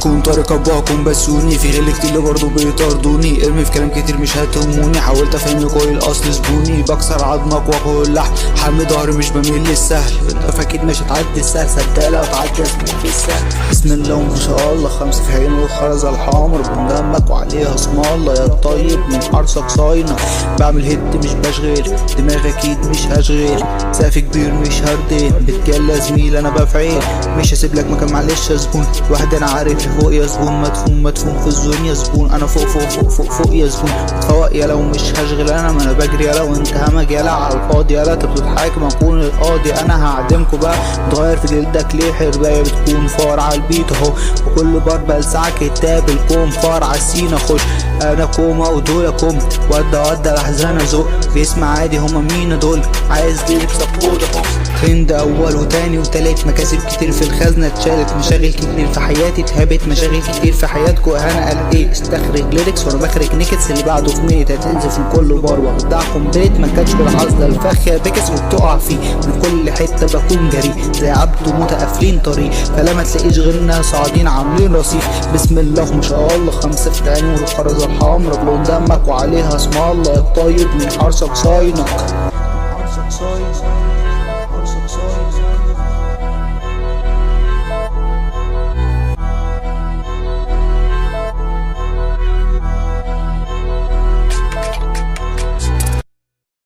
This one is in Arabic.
بكون طارق اباكم بسوني في غل كتير اللي برضه بيطاردوني، ارمي في كلام كتير مش هتهموني، حاولت افهم كل الاصل زبوني، بكسر عظمك واكل لحم، حامي ظهري مش بميل للسهل، انت فاكر مش هتعدي السهل، صدق لو تعدي اسمك في السهل. بسم الله وما شاء الله، 5 في عين والخرزه الحمر بين دمك وعليها اسم الله، يا الطيب من حرصك صاينه، بعمل هد مش بشغل دماغي اكيد مش هشغل، سقف كبير مش هردين، بتجلى زميل انا بفعل، مش هسيب لك مكان معلش يا زبون، واحد انا عارف فوق يا زبون، مدفون في الزون يا زبون، انا فوق فوق فوق فوق فوق يا زبون، بتفوق يا لو مش هشغل انا، ما انا بجري يا لو انت همج يا لا على الفاضي يا لا، انت بتتحاكم اكون القاضي، انا هعدمكوا بقى، تغير في جلدك ليه حربايه بتكون فار على البيت اهو، وكل بار بلسعك كتاب الكوم فار على السين اخش، انا كوما ودول كوم ودا الاحزان ازق، بيسمع عادي هما مين دول، عايز ليك سبورت اهو، ترند اول وتاني وتالت، مكاسب كتير في الخزنه اتشالت، مشاغل كتير في حياتي اتهبت، مشاغل كتير في حياتكوا انا قال ايه، استخرج ليركس وانا بخرج نيكتس، اللي بعده في ميت هتنزل في كل بار واخدعكم بيت، ما كانش كل حظ الفخ يا بكس وبتقع فيه، من كل حته بكون جريء زي عبده متقافلين طريق، فلا ما تلاقيش غيرنا صاعدين عاملين رصيف، بسم الله ما شاء الله، 5 في عين والخرزه الحمرا بلون دمك وعليها اسم الله، الطيب من حرصك صاينك.